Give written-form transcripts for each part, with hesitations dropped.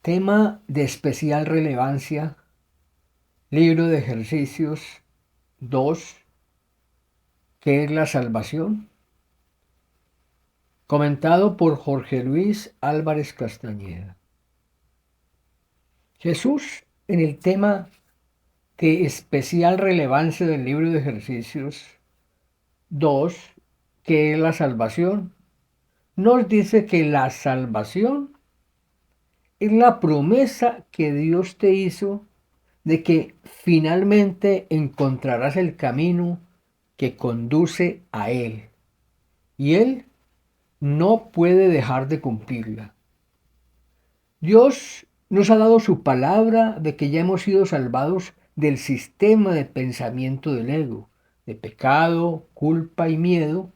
Tema de especial relevancia, libro de ejercicios 2. ¿Qué es la salvación? Comentado por Jorge Luis Álvarez Castañeda. Jesús, en el tema de especial relevancia del libro de ejercicios 2, ¿qué es la salvación?, nos dice que la salvación es la promesa que Dios te hizo de que finalmente encontrarás el camino que conduce a Él, y Él no puede dejar de cumplirla. Dios nos ha dado su palabra de que ya hemos sido salvados del sistema de pensamiento del ego, de pecado, culpa y miedo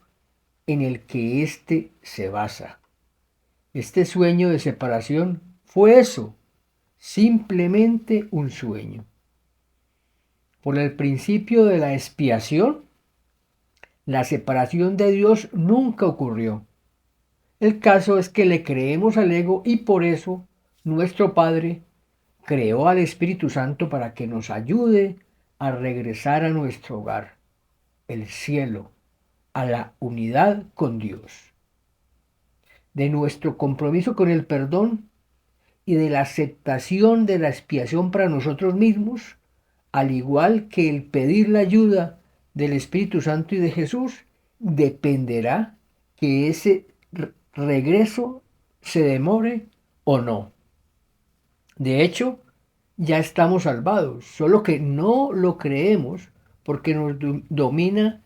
en el que éste se basa. Este sueño de separación fue eso, simplemente un sueño. Por el principio de la expiación, la separación de Dios nunca ocurrió. El caso es que le creemos al ego y por eso nuestro Padre creó al Espíritu Santo para que nos ayude a regresar a nuestro hogar, el cielo, a la unidad con Dios. De nuestro compromiso con el perdón y de la aceptación de la expiación para nosotros mismos, al igual que el pedir la ayuda del Espíritu Santo y de Jesús, dependerá que ese regreso se demore o no. De hecho, ya estamos salvados, solo que no lo creemos porque nos domina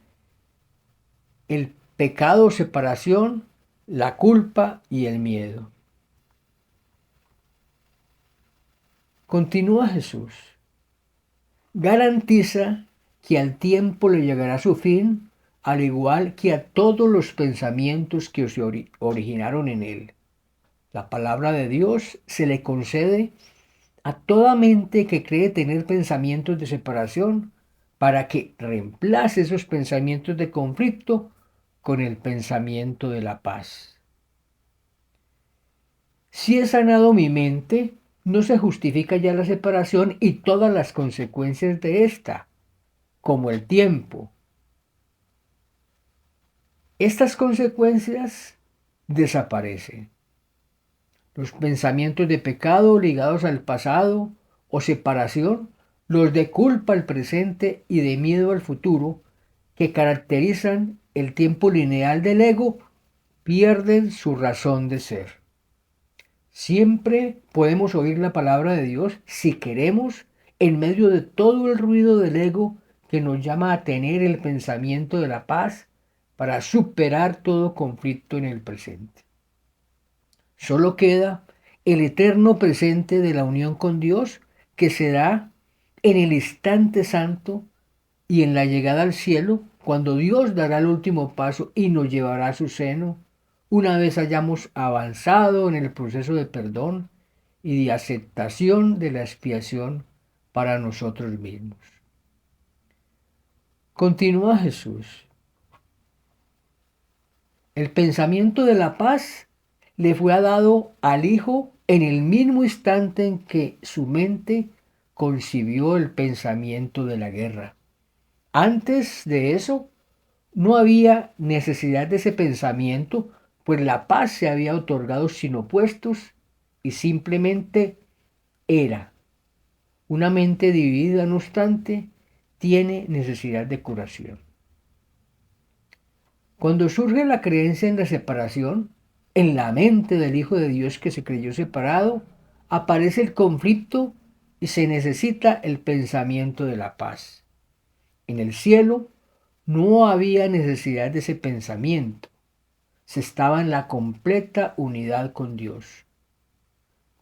el pecado, separación, la culpa y el miedo. Continúa Jesús. Garantiza que al tiempo le llegará su fin, al igual que a todos los pensamientos que se originaron en él. La palabra de Dios se le concede a toda mente que cree tener pensamientos de separación para que reemplace esos pensamientos de conflicto con el pensamiento de la paz. Si he sanado mi mente, no se justifica ya la separación y todas las consecuencias de esta, como el tiempo. Estas consecuencias desaparecen. Los pensamientos de pecado ligados al pasado o separación, los de culpa al presente y de miedo al futuro, que caracterizan el tiempo lineal del ego, pierden su razón de ser. Siempre podemos oír la palabra de Dios si queremos, en medio de todo el ruido del ego que nos llama a tener el pensamiento de la paz para superar todo conflicto en el presente. Solo queda el eterno presente de la unión con Dios que se da en el instante santo y en la llegada al cielo, cuando Dios dará el último paso y nos llevará a su seno, una vez hayamos avanzado en el proceso de perdón y de aceptación de la expiación para nosotros mismos. Continúa Jesús. El pensamiento de la paz le fue dado al Hijo en el mismo instante en que su mente concibió el pensamiento de la guerra. Antes de eso, no había necesidad de ese pensamiento, pues la paz se había otorgado sin opuestos y simplemente era. Una mente dividida, no obstante, tiene necesidad de curación. Cuando surge la creencia en la separación, en la mente del Hijo de Dios que se creyó separado, aparece el conflicto y se necesita el pensamiento de la paz. En el cielo no había necesidad de ese pensamiento. Se estaba en la completa unidad con Dios.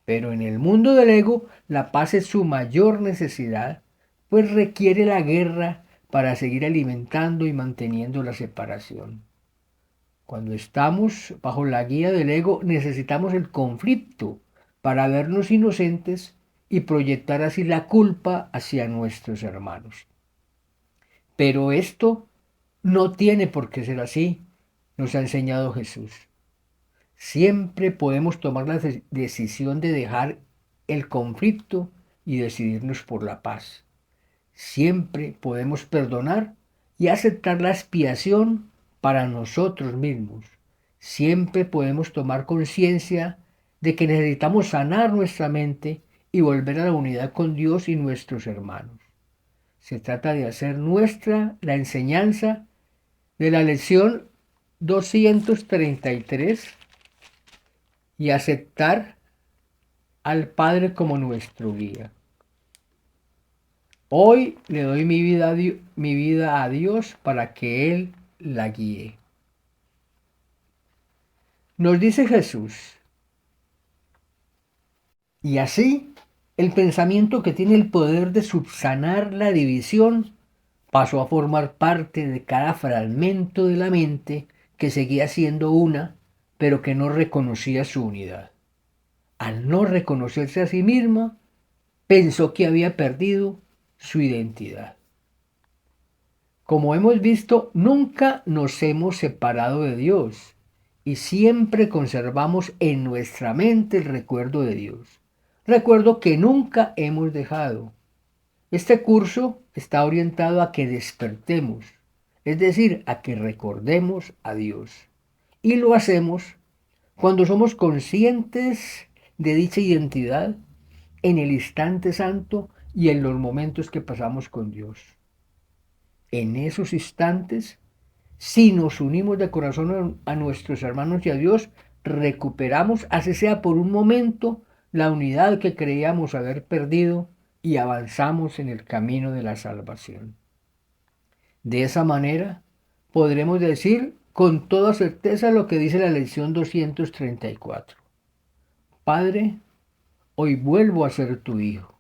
Pero en el mundo del ego, la paz es su mayor necesidad, pues requiere la guerra para seguir alimentando y manteniendo la separación. Cuando estamos bajo la guía del ego, necesitamos el conflicto para vernos inocentes y proyectar así la culpa hacia nuestros hermanos. Pero esto no tiene por qué ser así, nos ha enseñado Jesús. Siempre podemos tomar la decisión de dejar el conflicto y decidirnos por la paz. Siempre podemos perdonar y aceptar la expiación para nosotros mismos. Siempre podemos tomar conciencia de que necesitamos sanar nuestra mente y volver a la unidad con Dios y nuestros hermanos. Se trata de hacer nuestra la enseñanza de la lección 233 y aceptar al Padre como nuestro guía. Hoy le doy mi vida a Dios para que Él la guíe. Nos dice Jesús, y así el pensamiento que tiene el poder de subsanar la división pasó a formar parte de cada fragmento de la mente que seguía siendo una, pero que no reconocía su unidad. Al no reconocerse a sí misma, pensó que había perdido su identidad. Como hemos visto, nunca nos hemos separado de Dios y siempre conservamos en nuestra mente el recuerdo de Dios. Recuerdo que nunca hemos dejado. Este curso está orientado a que despertemos, es decir, a que recordemos a Dios. Y lo hacemos cuando somos conscientes de dicha identidad en el instante santo y en los momentos que pasamos con Dios. En esos instantes, si nos unimos de corazón a nuestros hermanos y a Dios, recuperamos, así sea por un momento, la unidad que creíamos haber perdido y avanzamos en el camino de la salvación. De esa manera, podremos decir con toda certeza lo que dice la lección 234. Padre, hoy vuelvo a ser tu hijo.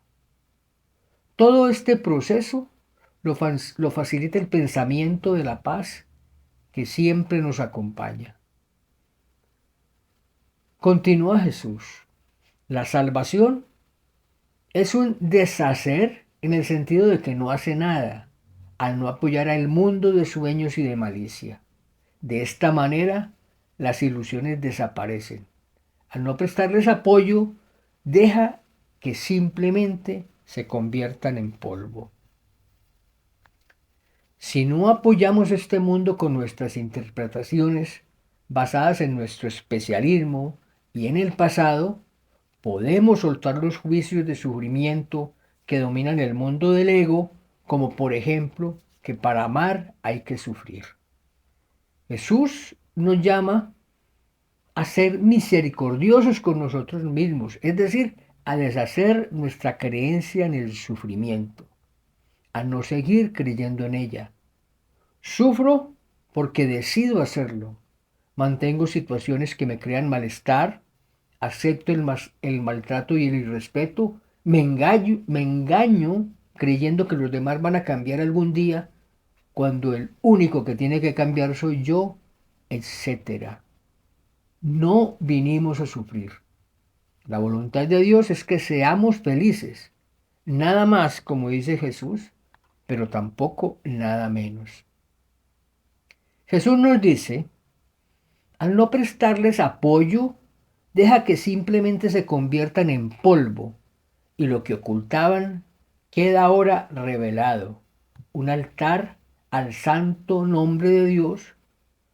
Todo este proceso lo facilita el pensamiento de la paz que siempre nos acompaña. Continúa Jesús. La salvación es un deshacer en el sentido de que no hace nada al no apoyar al mundo de sueños y de malicia. De esta manera, las ilusiones desaparecen. Al no prestarles apoyo, deja que simplemente se conviertan en polvo. Si no apoyamos este mundo con nuestras interpretaciones basadas en nuestro especialismo y en el pasado, podemos soltar los juicios de sufrimiento que dominan el mundo del ego, como por ejemplo que para amar hay que sufrir. Jesús nos llama a ser misericordiosos con nosotros mismos, es decir, a deshacer nuestra creencia en el sufrimiento, a no seguir creyendo en ella. Sufro porque decido hacerlo. Mantengo situaciones que me crean malestar, acepto el maltrato y el irrespeto, me engaño creyendo que los demás van a cambiar algún día, cuando el único que tiene que cambiar soy yo, etc. No vinimos a sufrir. La voluntad de Dios es que seamos felices, nada más como dice Jesús, pero tampoco nada menos. Jesús nos dice, al no prestarles apoyo, deja que simplemente se conviertan en polvo y lo que ocultaban queda ahora revelado. Un altar al santo nombre de Dios,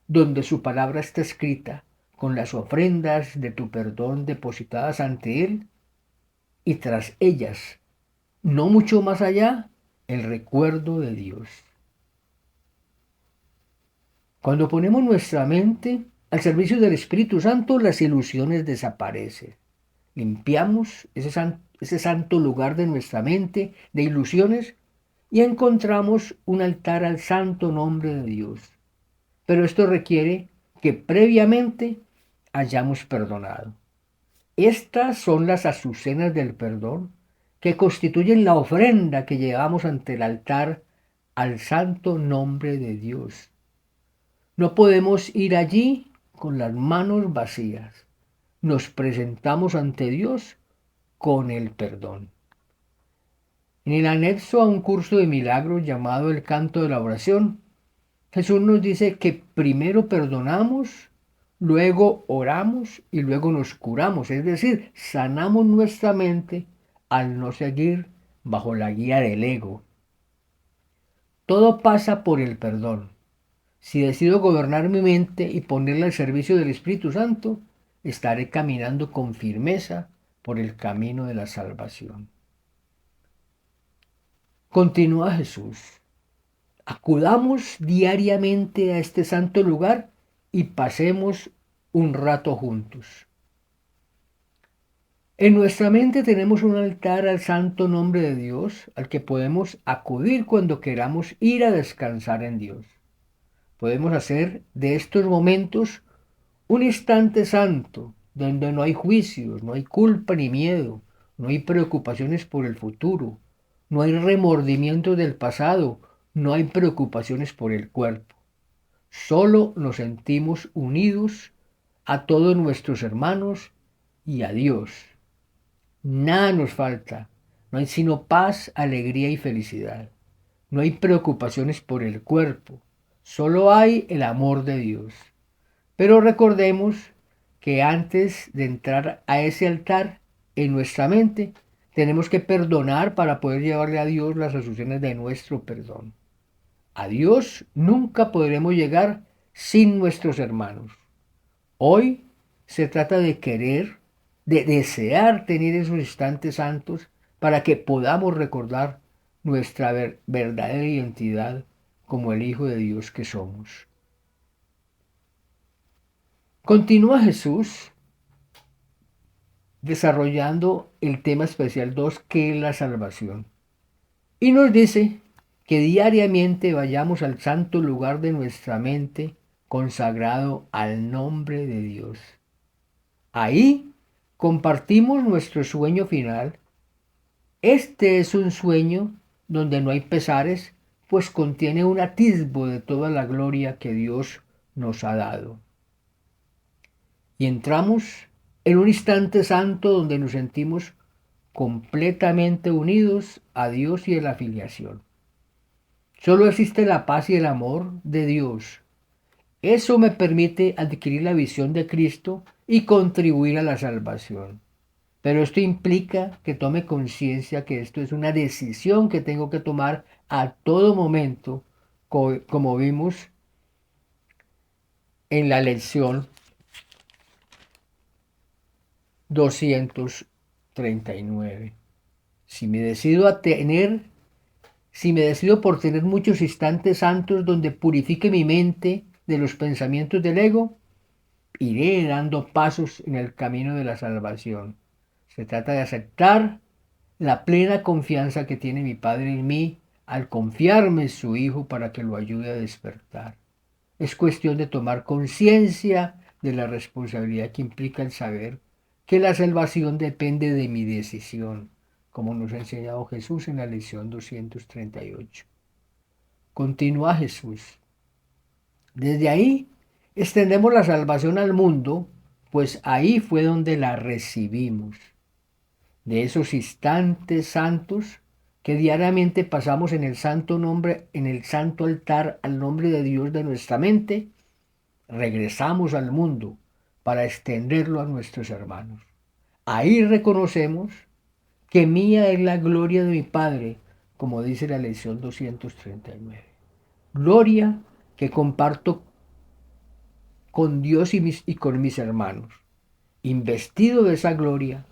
donde su palabra está escrita con las ofrendas de tu perdón depositadas ante Él y tras ellas, no mucho más allá, el recuerdo de Dios. Cuando ponemos nuestra mente al servicio del Espíritu Santo, las ilusiones desaparecen. Limpiamos ese santo lugar de nuestra mente de ilusiones y encontramos un altar al santo nombre de Dios. Pero esto requiere que previamente hayamos perdonado. Estas son las azucenas del perdón que constituyen la ofrenda que llevamos ante el altar al santo nombre de Dios. No podemos ir allí con las manos vacías. Nos presentamos ante Dios con el perdón. En el anexo a un curso de milagros llamado el canto de la oración, Jesús nos dice que primero perdonamos luego oramos y luego nos curamos, es decir, sanamos nuestra mente al no seguir bajo la guía del ego. Todo pasa por el perdón. Si decido gobernar mi mente y ponerla al servicio del Espíritu Santo, estaré caminando con firmeza por el camino de la salvación. Continúa Jesús. Acudamos diariamente a este santo lugar y pasemos un rato juntos. En nuestra mente tenemos un altar al santo nombre de Dios, al que podemos acudir cuando queramos ir a descansar en Dios. Podemos hacer de estos momentos un instante santo, donde no hay juicios, no hay culpa ni miedo, no hay preocupaciones por el futuro, no hay remordimiento del pasado, no hay preocupaciones por el cuerpo. Solo nos sentimos unidos a todos nuestros hermanos y a Dios. Nada nos falta, no hay sino paz, alegría y felicidad. No hay preocupaciones por el cuerpo, solo hay el amor de Dios. Pero recordemos que antes de entrar a ese altar en nuestra mente, tenemos que perdonar para poder llevarle a Dios las asunciones de nuestro perdón. A Dios nunca podremos llegar sin nuestros hermanos. Hoy se trata de querer, de desear tener esos instantes santos para que podamos recordar nuestra verdadera identidad como el Hijo de Dios que somos. Continúa Jesús desarrollando el tema especial 2 que es la salvación. Y nos dice que diariamente vayamos al santo lugar de nuestra mente consagrado al nombre de Dios. Ahí compartimos nuestro sueño final. Este es un sueño donde no hay pesares, pues contiene un atisbo de toda la gloria que Dios nos ha dado. Y entramos en un instante santo donde nos sentimos completamente unidos a Dios y a la filiación. Solo existe la paz y el amor de Dios. Eso me permite adquirir la visión de Cristo y contribuir a la salvación. Pero esto implica que tome conciencia que esto es una decisión que tengo que tomar a todo momento, como vimos en la lección 239. Si me decido a tener, si me decido por tener muchos instantes santos donde purifique mi mente de los pensamientos del ego, iré dando pasos en el camino de la salvación. Se trata de aceptar la plena confianza que tiene mi Padre en mí al confiarme en su Hijo para que lo ayude a despertar. Es cuestión de tomar conciencia de la responsabilidad que implica el saber que la salvación depende de mi decisión, como nos ha enseñado Jesús en la lección 238. Continúa Jesús. Desde ahí extendemos la salvación al mundo, pues ahí fue donde la recibimos. De esos instantes santos que diariamente pasamos en el santo nombre, en el santo altar al nombre de Dios de nuestra mente, regresamos al mundo para extenderlo a nuestros hermanos. Ahí reconocemos que mía es la gloria de mi Padre, como dice la lección 239. Gloria que comparto con Dios y con mis hermanos. Investido de esa gloria,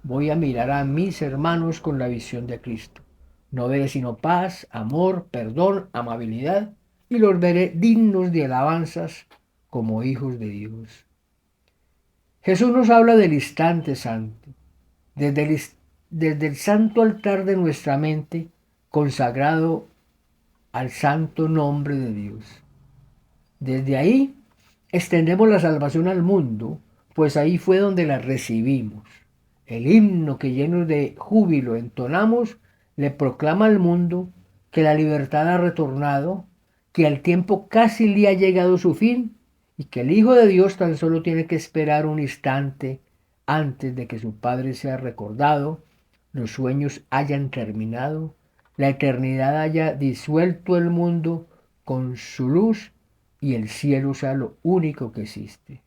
voy a mirar a mis hermanos con la visión de Cristo. No veré sino paz, amor, perdón, amabilidad, y los veré dignos de alabanzas como hijos de Dios. Jesús nos habla del instante santo, desde el santo altar de nuestra mente, consagrado al santo nombre de Dios. Desde ahí extendemos la salvación al mundo, pues ahí fue donde la recibimos. El himno que llenos de júbilo entonamos le proclama al mundo que la libertad ha retornado, que al tiempo casi le ha llegado su fin y que el Hijo de Dios tan solo tiene que esperar un instante antes de que su Padre sea recordado, los sueños hayan terminado, la eternidad haya disuelto el mundo con su luz y el cielo sea lo único que existe.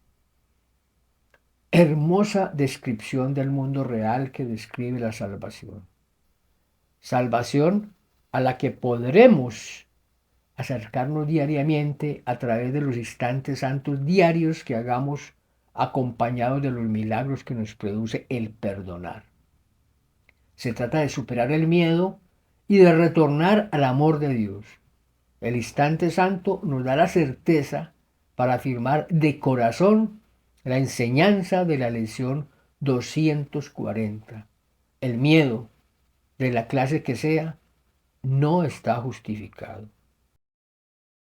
Hermosa descripción del mundo real que describe la salvación. Salvación a la que podremos acercarnos diariamente a través de los instantes santos diarios que hagamos acompañados de los milagros que nos produce el perdonar. Se trata de superar el miedo y de retornar al amor de Dios. El instante santo nos da la certeza para afirmar de corazón la enseñanza de la lección 240. El miedo, de la clase que sea, no está justificado.